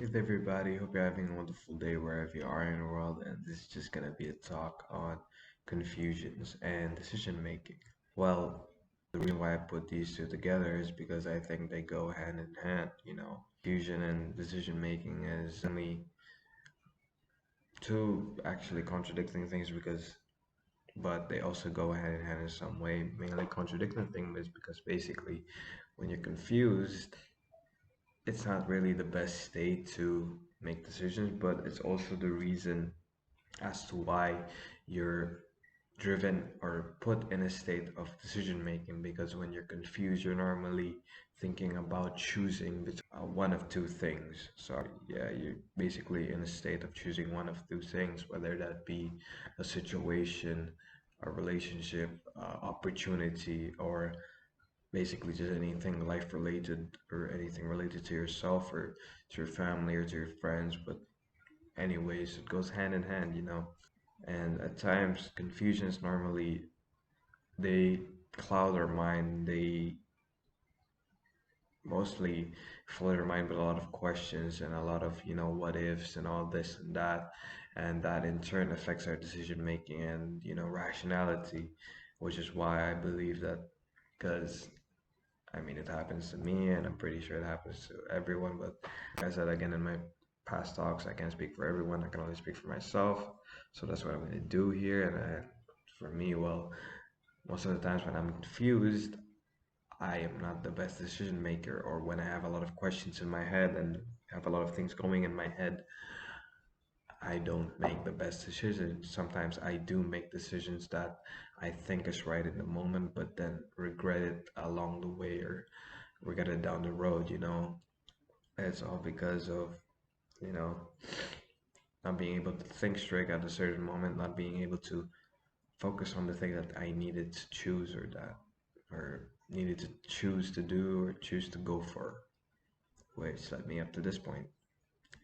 Hey everybody, hope you're having a wonderful day wherever you are in the world, and this is just gonna be a talk on confusions and decision making. Well, the reason why I put these two together is because I think they go hand in hand, Confusion and decision making is only two actually contradicting things but they also go hand in hand in some way. Mainly contradicting thing is because basically when you're confused, it's not really the best state to make decisions, but it's also the reason as to why you're driven or put in a state of decision making. Because when you're confused, you're normally thinking about choosing between one of two things. So, yeah, you're basically in a state of choosing one of two things, whether that be a situation, a relationship, opportunity, or basically just anything life related or anything related to yourself or to your family or to your friends. But anyways, it goes hand in hand. And at times confusions normally they cloud our mind. They mostly fill our mind with a lot of questions and a lot of what ifs and all this and that, and that in turn affects our decision making and rationality, which is why I believe that, because I mean, it happens to me, and I'm pretty sure it happens to everyone. But like I said again in my past talks, I can't speak for everyone. I can only speak for myself. So that's what I'm going to do here. And for me, well, most of the times when I'm confused, I am not the best decision maker. Or when I have a lot of questions in my head and have a lot of things going in my head, I don't make the best decisions. Sometimes I do make decisions that I think is right in the moment, but then regret it along the way or regret it down the road. It's all because of, you know, not being able to think straight at a certain moment, not being able to focus on the thing that I needed to choose or needed to choose to do or choose to go for, which led me up to this point,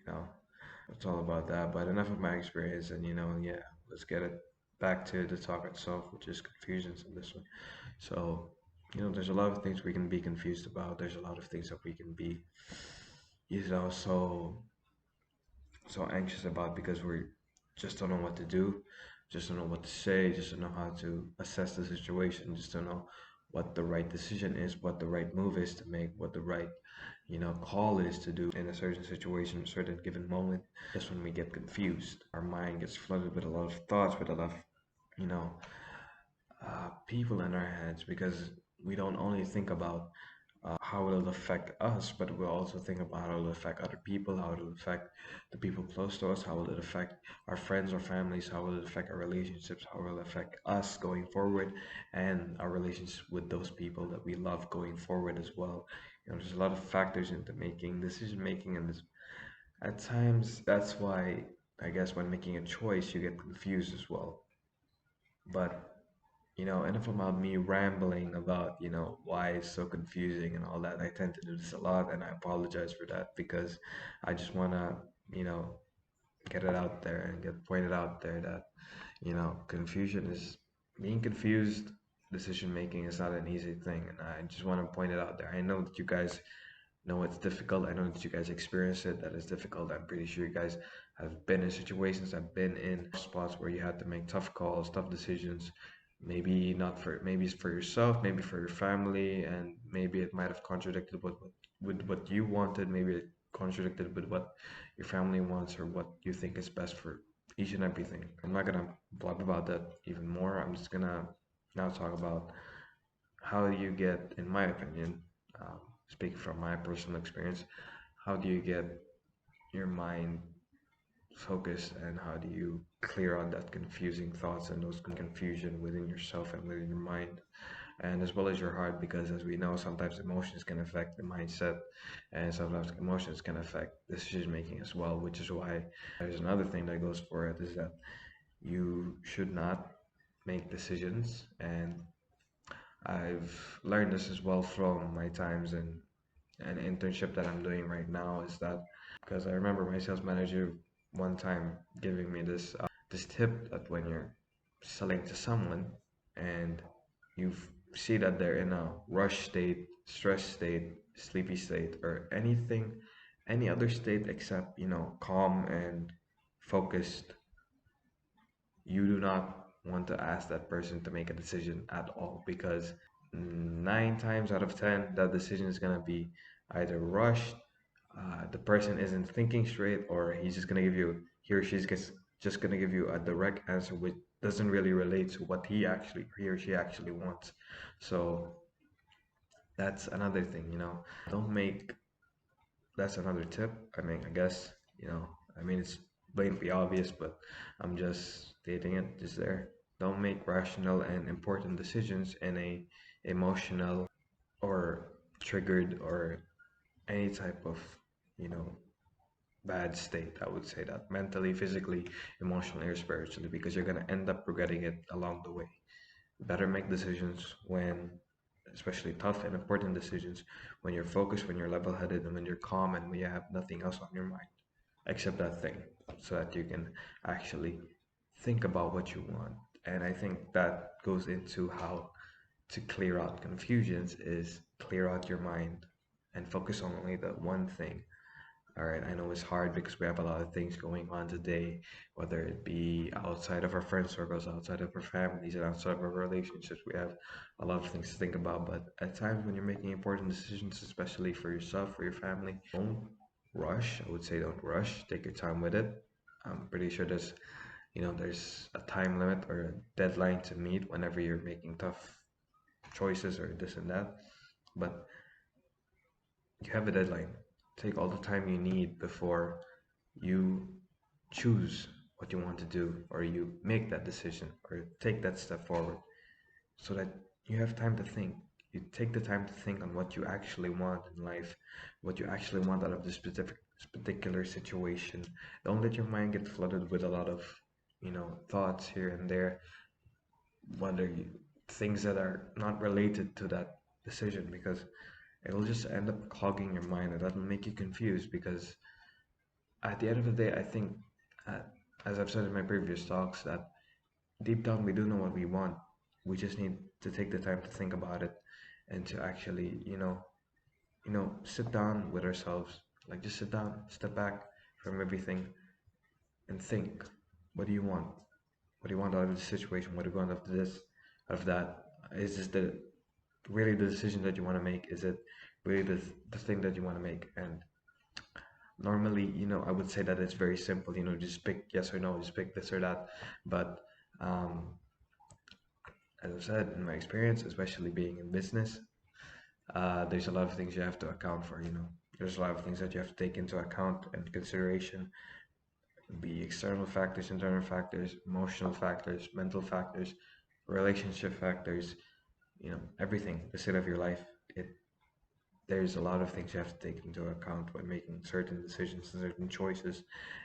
you know. It's all about that. But enough of my experience, and yeah, let's get it back to the talk itself, which is confusions in this one. So, there's a lot of things we can be confused about. There's a lot of things that we can be, so anxious about because we just don't know what to do, just don't know what to say, just don't know how to assess the situation, just don't know what the right decision is, what the right move is to make, what the right call is to do in a certain situation, a certain given moment. That's when we get confused. Our mind gets flooded with a lot of thoughts, with a lot of you know people in our heads, because we don't only think about how it'll affect us, but we'll also think about how it'll affect other people, how it'll affect the people close to us, how will it affect our friends or families, how will it affect our relationships, how will it affect us going forward, and our relations with those people that we love going forward as well. There's a lot of factors into making decision making, and at times that's why I guess when making a choice you get confused as well. But enough about me rambling about, why it's so confusing and all that. I tend to do this a lot, and I apologize for that because I just want to, you know, get it out there and get pointed out there that, confusion is being confused. Decision making is not an easy thing, and I just want to point it out there. I know that you guys know it's difficult. I know that you guys experience it, that it's difficult. I'm pretty sure you guys have been in situations, have been in spots where you had to make tough calls, tough decisions. Maybe not for, maybe it's for yourself, maybe for your family, and maybe it might have contradicted with what you wanted. Maybe it contradicted with what your family wants or what you think is best for each and everything. I'm not gonna blab about that even more. I'm just gonna now talk about how do you get, in my opinion, speaking from my personal experience, how do you get your mind focused and how do you clear out that confusing thoughts and those confusion within yourself and within your mind and as well as your heart, because as we know sometimes emotions can affect the mindset and sometimes emotions can affect decision making as well, which is why there's another thing that goes for it, is that you should not make decisions. And I've learned this as well from my times in an internship that I'm doing right now, is that because I remember my sales manager one time giving me this tip that when you're selling to someone and you see that they're in a rush state, stress state, sleepy state, or anything any other state except, calm and focused, you do not want to ask that person to make a decision at all, because 9 times out of 10, that decision is going to be either rushed, the person isn't thinking straight, or he or she's just going to give you a direct answer which doesn't really relate to what he or she actually wants. So that's another thing, don't make that's another tip. I mean, I guess, it's blatantly obvious, but I'm just stating it just there. Don't make rational and important decisions in a emotional or triggered or any type of, you know, bad state. I would say that mentally, physically, emotionally, or spiritually, because you're gonna end up regretting it along the way. Better make decisions when, especially tough and important decisions, when you're focused, when you're level headed, and when you're calm and when you have nothing else on your mind except that thing, so that you can actually think about what you want. And I think that goes into how to clear out confusions is clear out your mind and focus on only that one thing. All right, I know it's hard because we have a lot of things going on today, whether it be outside of our friend circles, outside of our families, and outside of our relationships. We have a lot of things to think about. But at times when you're making important decisions, especially for yourself, for your family, don't rush. I would say don't rush. Take your time with it. I'm pretty sure there's a time limit or a deadline to meet whenever you're making tough choices or this and that. But you have a deadline. Take all the time you need before you choose what you want to do, or you make that decision or take that step forward, so that you have time to think. You take the time to think on what you actually want in life, what you actually want out of this particular situation. Don't let your mind get flooded with a lot of thoughts here and there, whether things that are not related to that decision, because it'll just end up clogging your mind, and that'll make you confused. Because at the end of the day, I think, uh, as I've said in my previous talks, that deep down we do know what we want. We just need to take the time to think about it, and to actually, sit down with ourselves. Like, just sit down, step back from everything, and think. What do you want? What do you want out of the situation? What do you want out of this, out of that? Is this really the decision that you want to make? Is it really the thing that you want to make? And normally, I would say that it's very simple, just pick yes or no, just pick this or that. But um, as I said, in my experience, especially being in business, there's a lot of things you have to account for. There's a lot of things that you have to take into account and consideration, be external factors, internal factors, emotional factors, mental factors, relationship factors, everything, the state of your life. It There's a lot of things you have to take into account when making certain decisions and certain choices.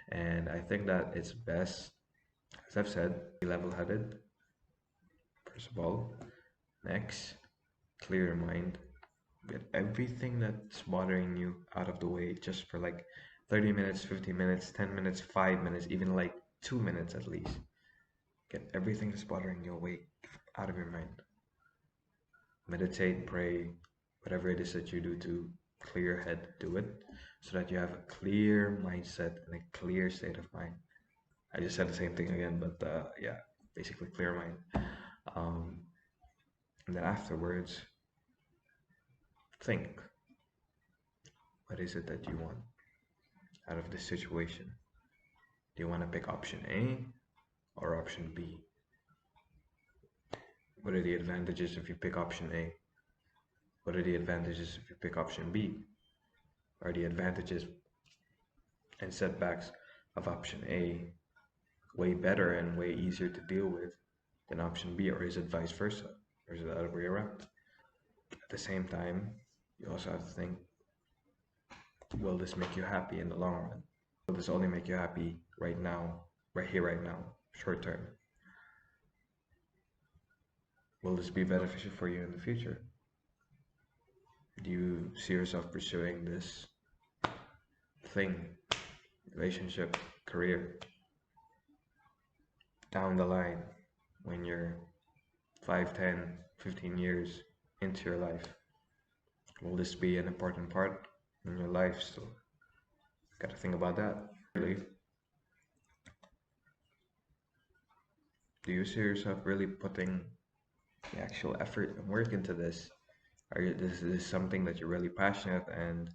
And I think that it's best, as I've said, be level headed, first of all. Next, clear your mind. Get everything that's bothering you out of the way just for like 30 minutes, 50 minutes, 10 minutes, 5 minutes, even like 2 minutes at least. Get everything that's bothering you away out of your mind. Meditate, pray, whatever it is that you do to clear your head, do it, so that you have a clear mindset and a clear state of mind. I just said the same thing again, but yeah, basically clear mind. Um, and then afterwards, think, what is it that you want out of this situation? Do you want to pick option A or option B? What are the advantages if you pick option A? What are the advantages if you pick option B? Are the advantages and setbacks of option A way better and way easier to deal with than option B, or is it vice versa? Or is it the other way around? At the same time, you also have to think, will this make you happy in the long run? Will this only make you happy right now, right here, right now, short term? Will this be beneficial for you in the future? Do you see yourself pursuing this thing, relationship, career, down the line when you're 5, 10, 15 years into your life? Will this be an important part in your life still? Got to think about that. Really, do you see yourself really putting the actual effort and work into this? This is something that you're really passionate and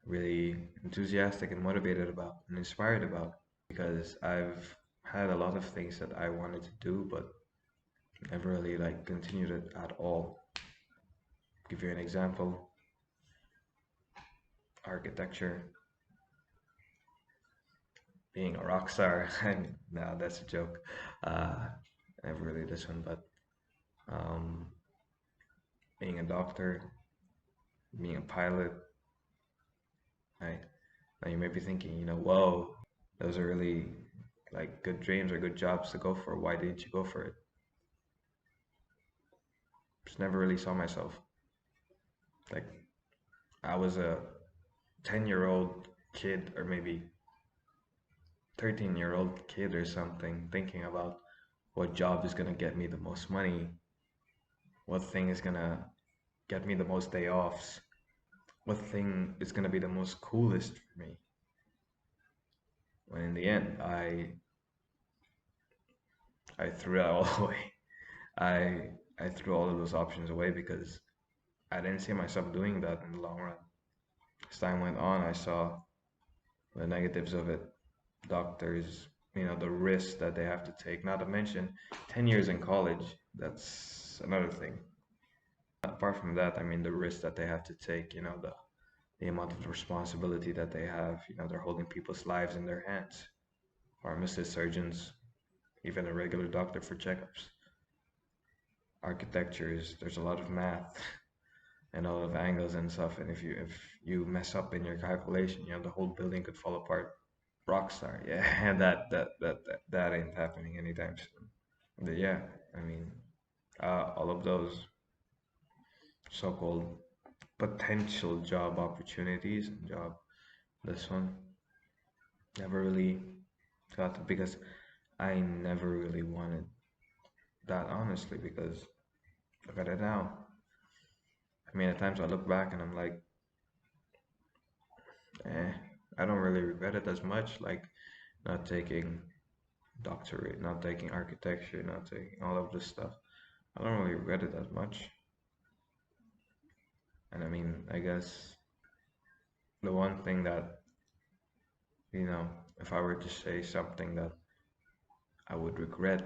really enthusiastic and motivated about and inspired about? Because I've had a lot of things that I wanted to do, but never really like continued it at all. Give you an example: architecture, being a rock star. I mean, no, that's a joke. Uh, never really this one, but um, being a doctor, being a pilot. Right? Now you may be thinking, whoa, those are really like good dreams or good jobs to go for. Why didn't you go for it? Just never really saw myself. Like I was a 10-year-old kid or maybe 13-year-old kid or something thinking about what job is gonna get me the most money, what thing is gonna get me the most day offs, what thing is gonna be the most coolest for me. When in the end, I threw it all away. I threw all of those options away because I didn't see myself doing that in the long run. As time went on, I saw the negatives of it. Doctors, the risks that they have to take. Not to mention 10 years in college, that's another thing. Apart from that, I mean, the risks that they have to take, the amount of responsibility that they have, they're holding people's lives in their hands. Pharmacists, surgeons, even a regular doctor for checkups. Architectures, there's a lot of math and a lot of angles and stuff. And if you mess up in your calculation, the whole building could fall apart. Rockstar, yeah, and that ain't happening anytime soon. But yeah, I mean, all of those so-called potential job opportunities and job, this one never really got it because I never really wanted that, honestly, because look at it now. I mean, at times I look back and I'm like, eh, I don't really regret it as much, like not taking doctorate, not taking architecture, not taking all of this stuff. I don't really regret it as much. And I mean, I guess the one thing that, if I were to say something that I would regret,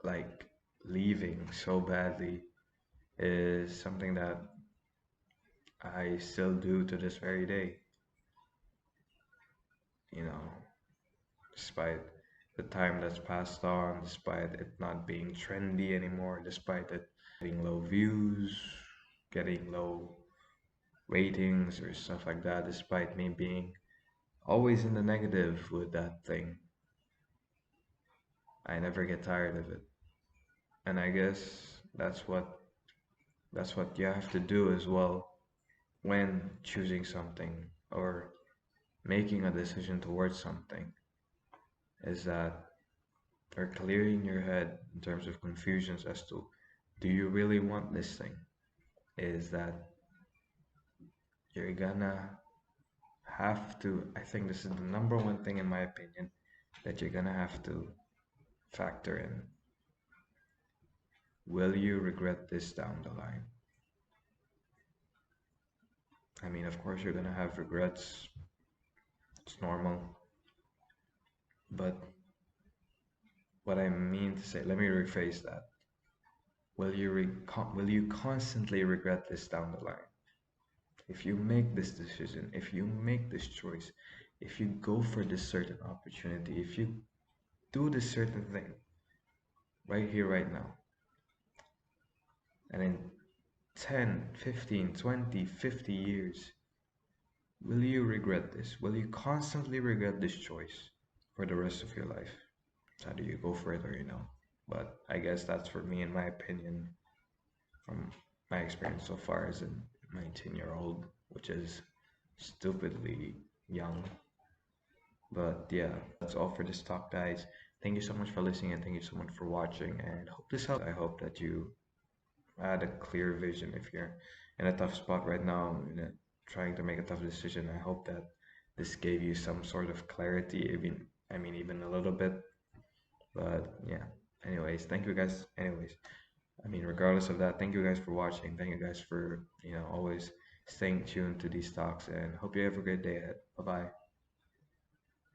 like leaving so badly, is something that I still do to this very day. You know, despite the time that's passed on, despite it not being trendy anymore, despite it getting low views, getting low ratings or stuff like that, despite me being always in the negative with that thing, I never get tired of it. And I guess that's what you have to do as well when choosing something or making a decision towards something, is that or clearing your head in terms of confusions as to, do you really want this thing? Is that you're gonna have to, I think this is the number one thing in my opinion, that you're gonna have to factor in. Will you regret this down the line? I mean, of course, you're gonna have regrets. It's normal. But what I mean to say, let me rephrase that. Will you constantly regret this down the line? If you make this decision, if you make this choice, if you go for this certain opportunity, if you do this certain thing right here, right now, and in 10, 15, 20, 50 years, will you regret this? Will you constantly regret this choice for the rest of your life? How do you go further, But I guess that's for me, in my opinion, from my experience so far as a 19-year-old, which is stupidly young. But yeah, that's all for this talk, guys. Thank you so much for listening and thank you so much for watching. And hope this helped. I hope that you had a clear vision if you're in a tough spot right now, trying to make a tough decision. I hope that this gave you some sort of clarity, even I mean even a little bit. But yeah. Anyways, thank you guys. Anyways, I mean regardless of that, thank you guys for watching. Thank you guys for always staying tuned to these talks, and hope you have a great day ahead. Bye bye.